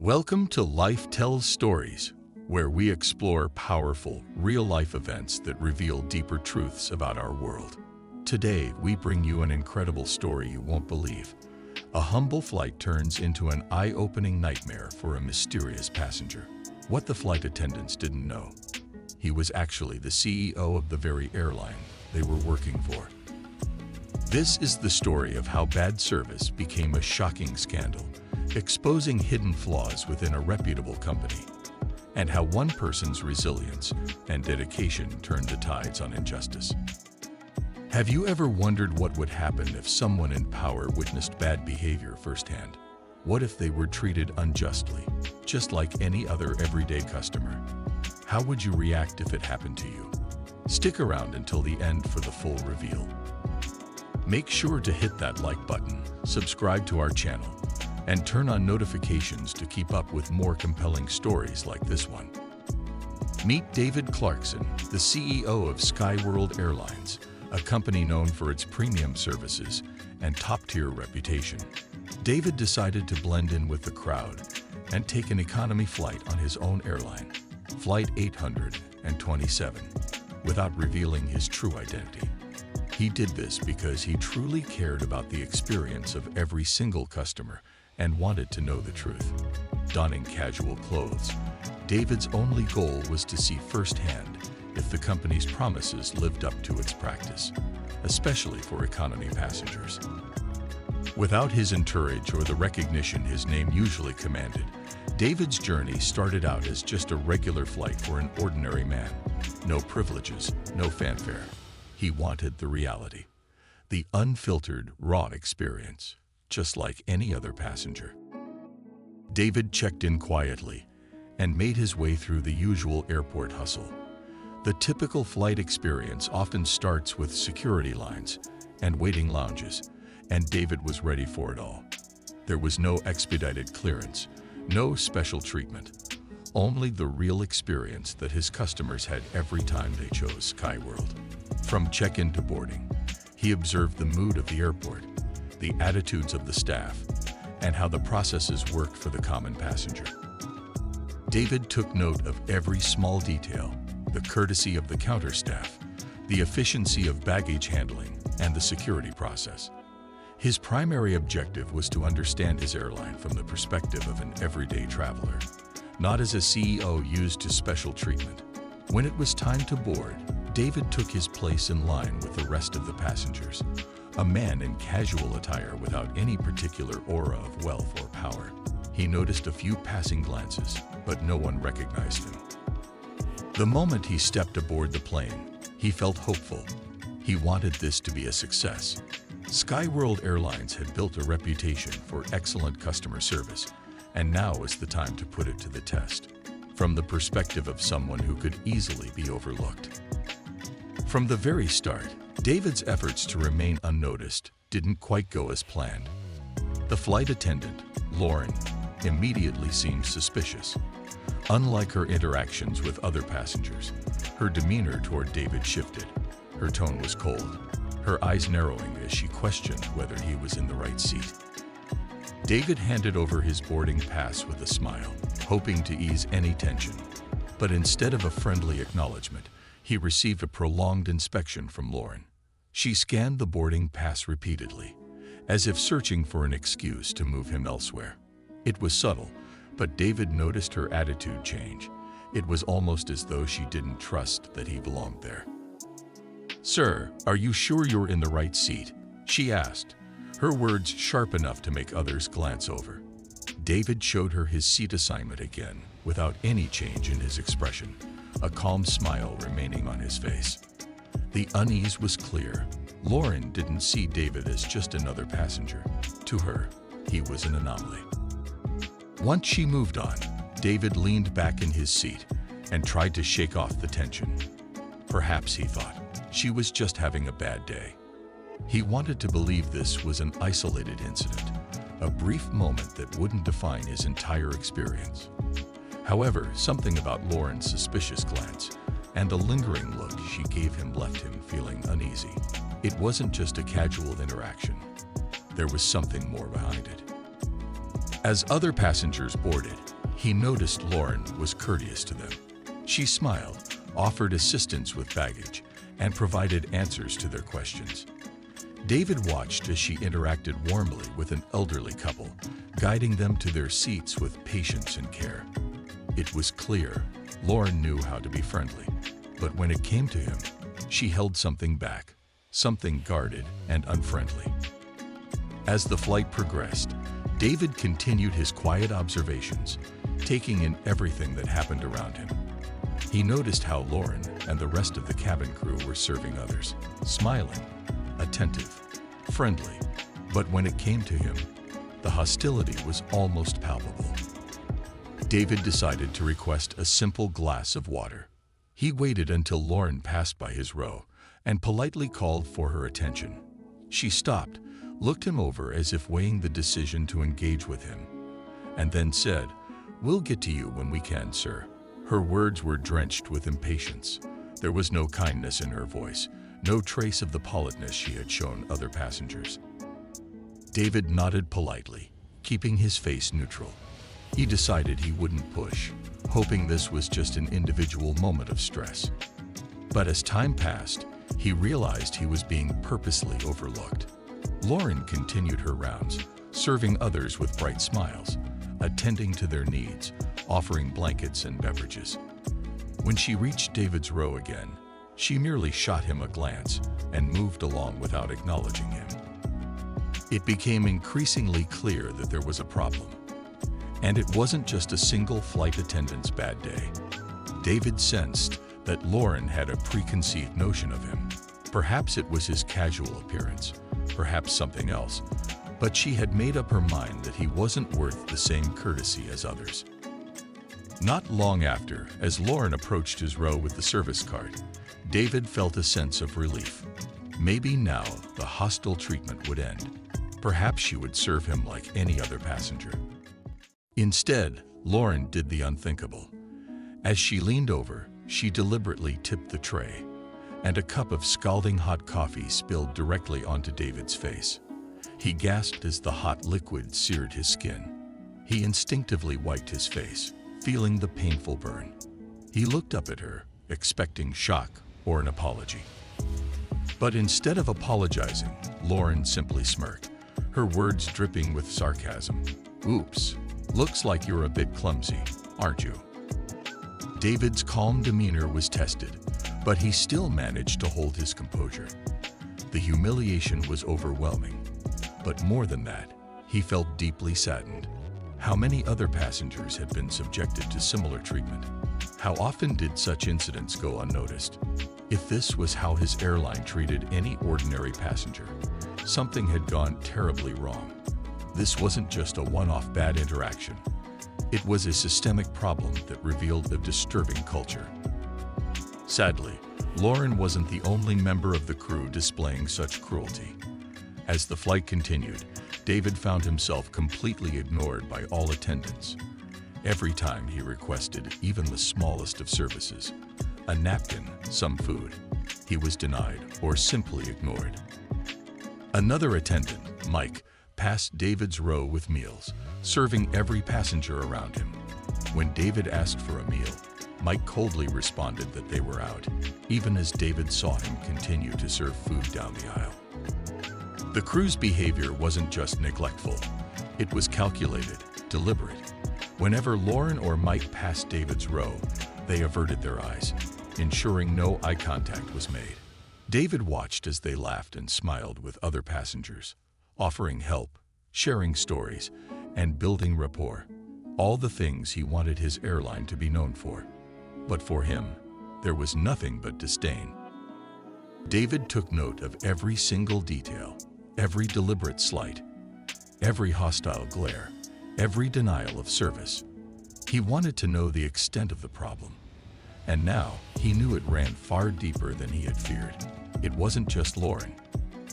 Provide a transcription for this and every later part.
Welcome to Life Tells Stories, where we explore powerful, real-life events that reveal deeper truths about our world. Today, we bring you an incredible story you won't believe. A humble flight turns into an eye-opening nightmare for a mysterious passenger. What the flight attendants didn't know: he was actually the CEO of the very airline they were working for. This is the story of how bad service became a shocking scandal, exposing hidden flaws within a reputable company, and how one person's resilience and dedication turned the tides on injustice. Have you ever wondered what would happen if someone in power witnessed bad behavior firsthand? What if they were treated unjustly, just like any other everyday customer? How would you react if it happened to you? Stick around until the end for the full reveal. Make sure to hit that like button, subscribe to our channel, and turn on notifications to keep up with more compelling stories like this one. Meet David Clarkson, the CEO of SkyWorld Airlines, a company known for its premium services and top-tier reputation. David decided to blend in with the crowd and take an economy flight on his own airline, Flight 827, without revealing his true identity. He did this because he truly cared about the experience of every single customer and wanted to know the truth. Donning casual clothes, David's only goal was to see firsthand if the company's promises lived up to its practice, especially for economy passengers. Without his entourage or the recognition his name usually commanded, David's journey started out as just a regular flight for an ordinary man. No privileges, no fanfare. He wanted the reality, the unfiltered, raw experience, just like any other passenger. David checked in quietly and made his way through the usual airport hustle. The typical flight experience often starts with security lines and waiting lounges, and David was ready for it all. There was no expedited clearance, no special treatment, only the real experience that his customers had every time they chose SkyWorld. From check-in to boarding, he observed the mood of the airport, the attitudes of the staff, and how the processes worked for the common passenger. David took note of every small detail: the courtesy of the counter staff, the efficiency of baggage handling, and the security process. His primary objective was to understand his airline from the perspective of an everyday traveler, not as a CEO used to special treatment. When it was time to board, David took his place in line with the rest of the passengers, a man in casual attire without any particular aura of wealth or power. He noticed a few passing glances, but no one recognized him. The moment he stepped aboard the plane, he felt hopeful. He wanted this to be a success. SkyWorld Airlines had built a reputation for excellent customer service, and now was the time to put it to the test, from the perspective of someone who could easily be overlooked. From the very start, David's efforts to remain unnoticed didn't quite go as planned. The flight attendant, Lauren, immediately seemed suspicious. Unlike her interactions with other passengers, her demeanor toward David shifted. Her tone was cold, her eyes narrowing as she questioned whether he was in the right seat. David handed over his boarding pass with a smile, hoping to ease any tension. But instead of a friendly acknowledgement, he received a prolonged inspection from Lauren. She scanned the boarding pass repeatedly, as if searching for an excuse to move him elsewhere. It was subtle, but David noticed her attitude change. It was almost as though she didn't trust that he belonged there. "Sir, are you sure you're in the right seat?" she asked, her words sharp enough to make others glance over. David showed her his seat assignment again, without any change in his expression, a calm smile remaining on his face. The unease was clear. Lauren didn't see David as just another passenger. To her, he was an anomaly. Once she moved on, David leaned back in his seat and tried to shake off the tension. Perhaps, he thought, she was just having a bad day. He wanted to believe this was an isolated incident, a brief moment that wouldn't define his entire experience. However, something about Lauren's suspicious glance and the lingering look she gave him left him feeling uneasy. It wasn't just a casual interaction. There was something more behind it. As other passengers boarded, he noticed Lauren was courteous to them. She smiled, offered assistance with baggage, and provided answers to their questions. David watched as she interacted warmly with an elderly couple, guiding them to their seats with patience and care. It was clear Lauren knew how to be friendly, but when it came to him, she held something back, something guarded and unfriendly. As the flight progressed, David continued his quiet observations, taking in everything that happened around him. He noticed how Lauren and the rest of the cabin crew were serving others, smiling, attentive, friendly. But when it came to him, the hostility was almost palpable. David decided to request a simple glass of water. He waited until Lauren passed by his row and politely called for her attention. She stopped, looked him over as if weighing the decision to engage with him, and then said, "We'll get to you when we can, sir." Her words were drenched with impatience. There was no kindness in her voice, no trace of the politeness she had shown other passengers. David nodded politely, keeping his face neutral. He decided he wouldn't push, hoping this was just an individual moment of stress. But as time passed, he realized he was being purposely overlooked. Lauren continued her rounds, serving others with bright smiles, attending to their needs, offering blankets and beverages. When she reached David's row again, she merely shot him a glance and moved along without acknowledging him. It became increasingly clear that there was a problem. And it wasn't just a single flight attendant's bad day. David sensed that Lauren had a preconceived notion of him. Perhaps it was his casual appearance, perhaps something else, but she had made up her mind that he wasn't worth the same courtesy as others. Not long after, as Lauren approached his row with the service card, David felt a sense of relief. Maybe now the hostile treatment would end. Perhaps she would serve him like any other passenger. Instead, Lauren did the unthinkable. As she leaned over, she deliberately tipped the tray, and a cup of scalding hot coffee spilled directly onto David's face. He gasped as the hot liquid seared his skin. He instinctively wiped his face, feeling the painful burn. He looked up at her, expecting shock or an apology. But instead of apologizing, Lauren simply smirked, her words dripping with sarcasm. "Oops, looks like you're a bit clumsy, aren't you?" David's calm demeanor was tested, but he still managed to hold his composure. The humiliation was overwhelming, but more than that, he felt deeply saddened. How many other passengers had been subjected to similar treatment? How often did such incidents go unnoticed? If this was how his airline treated any ordinary passenger, something had gone terribly wrong. This wasn't just a one-off bad interaction. It was a systemic problem that revealed a disturbing culture. Sadly, Lauren wasn't the only member of the crew displaying such cruelty. As the flight continued, David found himself completely ignored by all attendants. Every time he requested even the smallest of services, a napkin, some food, he was denied or simply ignored. Another attendant, Mike, passed David's row with meals, serving every passenger around him. When David asked for a meal, Mike coldly responded that they were out, even as David saw him continue to serve food down the aisle. The crew's behavior wasn't just neglectful. It was calculated, deliberate. Whenever Lauren or Mike passed David's row, they averted their eyes, ensuring no eye contact was made. David watched as they laughed and smiled with other passengers, offering help, sharing stories, and building rapport. All the things he wanted his airline to be known for. But for him, there was nothing but disdain. David took note of every single detail, every deliberate slight, every hostile glare, every denial of service. He wanted to know the extent of the problem. And now, he knew it ran far deeper than he had feared. It wasn't just Lauren.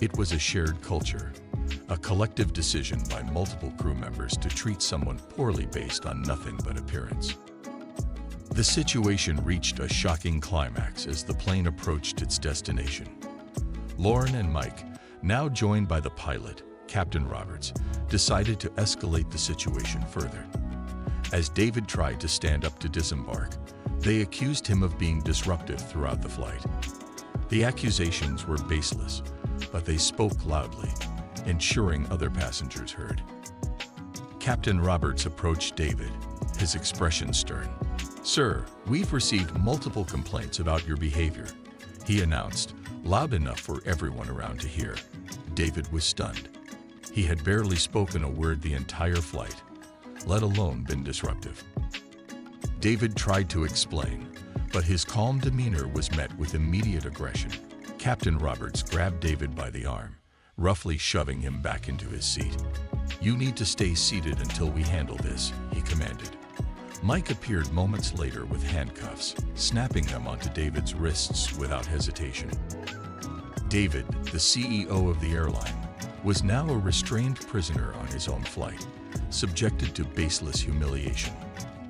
It was a shared culture, a collective decision by multiple crew members to treat someone poorly based on nothing but appearance. The situation reached a shocking climax as the plane approached its destination. Lauren and Mike, now joined by the pilot, Captain Roberts, decided to escalate the situation further. As David tried to stand up to disembark, they accused him of being disruptive throughout the flight. The accusations were baseless, but they spoke loudly, ensuring other passengers heard. Captain Roberts approached David, his expression stern. "Sir, we've received multiple complaints about your behavior," he announced, loud enough for everyone around to hear. David was stunned. He had barely spoken a word the entire flight, let alone been disruptive. David tried to explain, but his calm demeanor was met with immediate aggression. Captain Roberts grabbed David by the arm, roughly shoving him back into his seat. "You need to stay seated until we handle this," he commanded. Mike appeared moments later with handcuffs, snapping them onto David's wrists without hesitation. David, the CEO of the airline, was now a restrained prisoner on his own flight, subjected to baseless humiliation.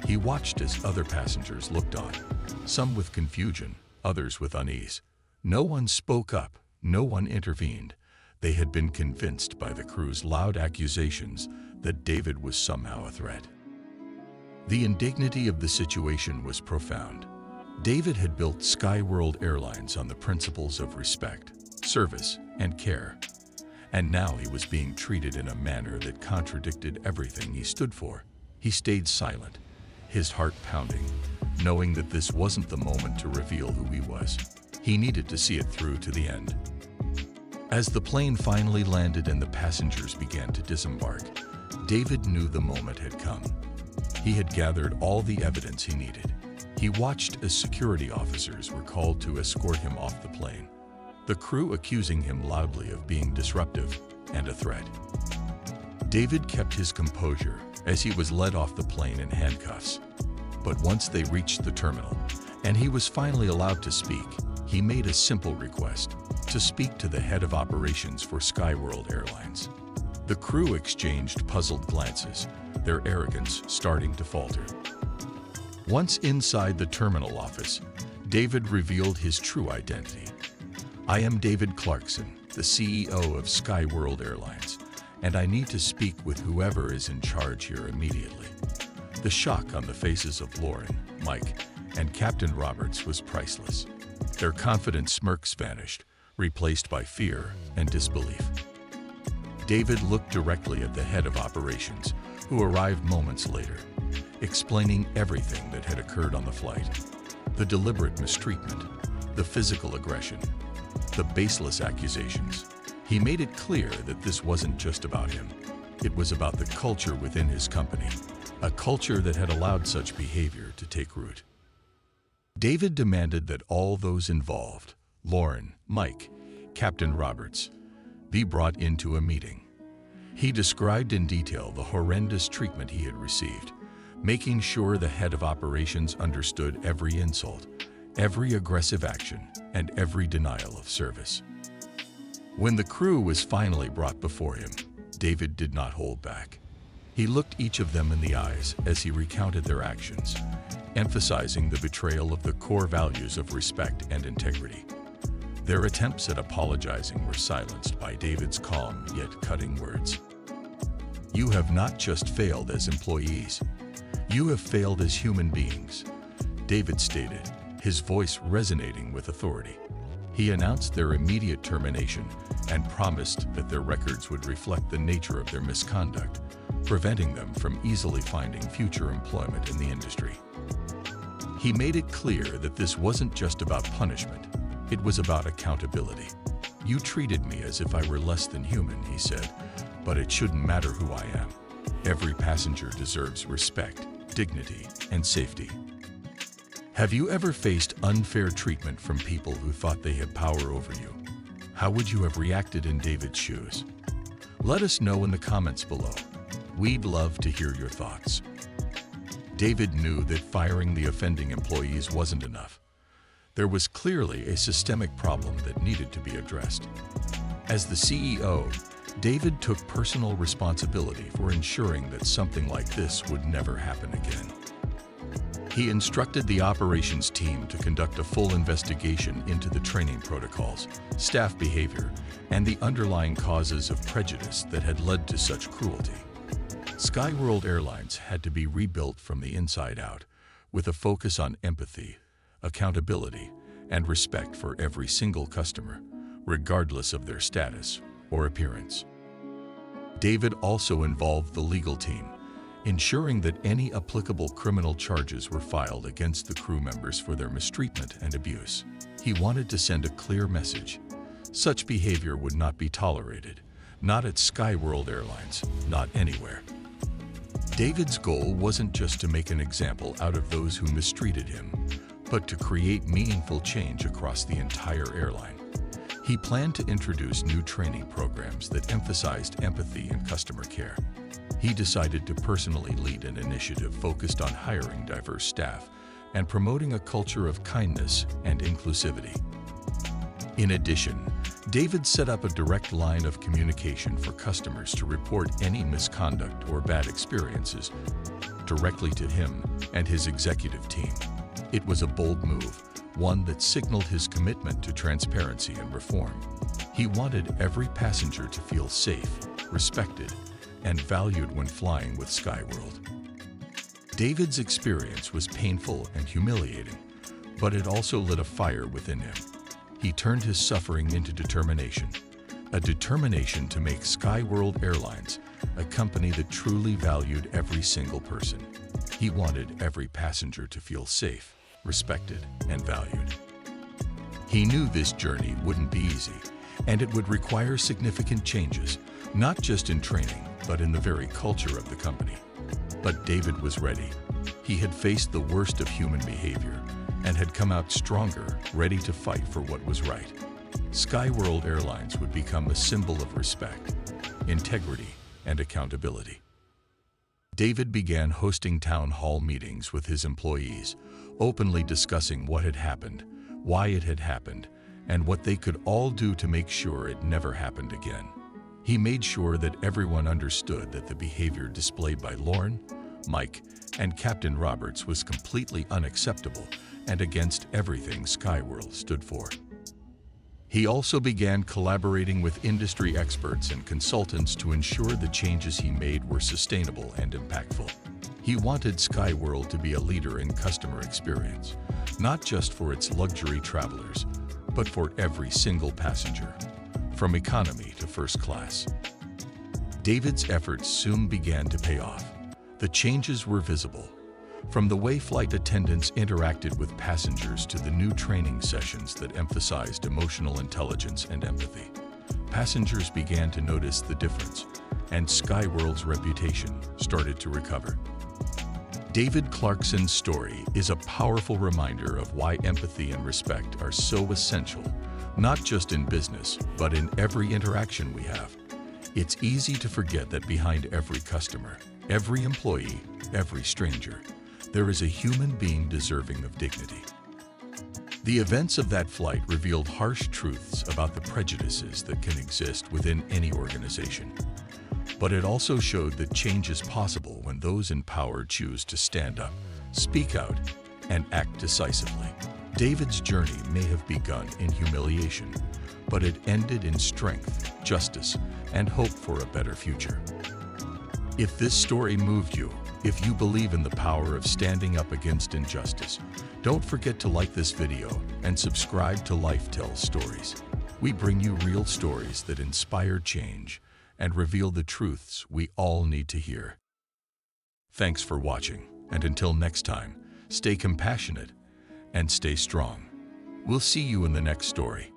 He watched as other passengers looked on, some with confusion, others with unease. No one spoke up, no one intervened. They had been convinced by the crew's loud accusations that David was somehow a threat. The indignity of the situation was profound. David had built Skyworld Airlines on the principles of respect, service, and care. And now he was being treated in a manner that contradicted everything he stood for. He stayed silent, his heart pounding, knowing that this wasn't the moment to reveal who he was. He needed to see it through to the end. As the plane finally landed and the passengers began to disembark, David knew the moment had come. He had gathered all the evidence he needed. He watched as security officers were called to escort him off the plane, the crew accusing him loudly of being disruptive and a threat. David kept his composure as he was led off the plane in handcuffs. But once they reached the terminal, and he was finally allowed to speak, he made a simple request: to speak to the head of operations for Skyworld Airlines. The crew exchanged puzzled glances, their arrogance starting to falter. Once inside the terminal office, David revealed his true identity. "I am David Clarkson, the CEO of Skyworld Airlines, and I need to speak with whoever is in charge here immediately." The shock on the faces of Lauren, Mike, and Captain Roberts was priceless. Their confident smirks vanished, replaced by fear and disbelief. David looked directly at the head of operations, who arrived moments later, explaining everything that had occurred on the flight. The deliberate mistreatment, the physical aggression, the baseless accusations. He made it clear that this wasn't just about him. It was about the culture within his company, a culture that had allowed such behavior to take root. David demanded that all those involved, Lauren, Mike, Captain Roberts, be brought into a meeting. He described in detail the horrendous treatment he had received, making sure the head of operations understood every insult, every aggressive action, and every denial of service. When the crew was finally brought before him, David did not hold back. He looked each of them in the eyes as he recounted their actions, emphasizing the betrayal of the core values of respect and integrity. Their attempts at apologizing were silenced by David's calm yet cutting words. "You have not just failed as employees. You have failed as human beings," David stated, his voice resonating with authority. He announced their immediate termination and promised that their records would reflect the nature of their misconduct, preventing them from easily finding future employment in the industry. He made it clear that this wasn't just about punishment, it was about accountability. "You treated me as if I were less than human," he said, "but it shouldn't matter who I am. Every passenger deserves respect, dignity, and safety." Have you ever faced unfair treatment from people who thought they had power over you? How would you have reacted in David's shoes? Let us know in the comments below. We'd love to hear your thoughts. David knew that firing the offending employees wasn't enough. There was clearly a systemic problem that needed to be addressed. As the CEO, David took personal responsibility for ensuring that something like this would never happen again. He instructed the operations team to conduct a full investigation into the training protocols, staff behavior, and the underlying causes of prejudice that had led to such cruelty. Skyworld Airlines had to be rebuilt from the inside out, with a focus on empathy, accountability, and respect for every single customer, regardless of their status or appearance. David also involved the legal team, ensuring that any applicable criminal charges were filed against the crew members for their mistreatment and abuse. He wanted to send a clear message. Such behavior would not be tolerated, not at Skyworld Airlines, not anywhere. David's goal wasn't just to make an example out of those who mistreated him, but to create meaningful change across the entire airline. He planned to introduce new training programs that emphasized empathy and customer care. He decided to personally lead an initiative focused on hiring diverse staff and promoting a culture of kindness and inclusivity. In addition, David set up a direct line of communication for customers to report any misconduct or bad experiences directly to him and his executive team. It was a bold move, one that signaled his commitment to transparency and reform. He wanted every passenger to feel safe, respected, and valued when flying with Skyworld. David's experience was painful and humiliating, but it also lit a fire within him. He turned his suffering into determination, a determination to make Skyworld Airlines a company that truly valued every single person. He wanted every passenger to feel safe, respected, and valued. He knew this journey wouldn't be easy, and it would require significant changes, not just in training, but in the very culture of the company. But David was ready. He had faced the worst of human behavior and had come out stronger, ready to fight for what was right. Skyworld Airlines would become a symbol of respect, integrity, and accountability. David began hosting town hall meetings with his employees, openly discussing what had happened, why it had happened, and what they could all do to make sure it never happened again. He made sure that everyone understood that the behavior displayed by Lauren, Mike, and Captain Roberts was completely unacceptable and against everything Skyworld stood for. He also began collaborating with industry experts and consultants to ensure the changes he made were sustainable and impactful. He wanted Skyworld to be a leader in customer experience, not just for its luxury travelers, but for every single passenger, from economy to first class. David's efforts soon began to pay off. The changes were visible, from the way flight attendants interacted with passengers to the new training sessions that emphasized emotional intelligence and empathy. Passengers began to notice the difference, and Skyworld's reputation started to recover. David Clarkson's story is a powerful reminder of why empathy and respect are so essential, not just in business, but in every interaction we have. It's easy to forget that behind every customer, every employee, every stranger, there is a human being deserving of dignity. The events of that flight revealed harsh truths about the prejudices that can exist within any organization. But it also showed that change is possible when those in power choose to stand up, speak out, and act decisively. David's journey may have begun in humiliation, but it ended in strength, justice, and hope for a better future. If this story moved you, if you believe in the power of standing up against injustice, don't forget to like this video and subscribe to Life Tells Stories. We bring you real stories that inspire change and reveal the truths we all need to hear. Thanks for watching, and until next time, stay compassionate and stay strong. We'll see you in the next story.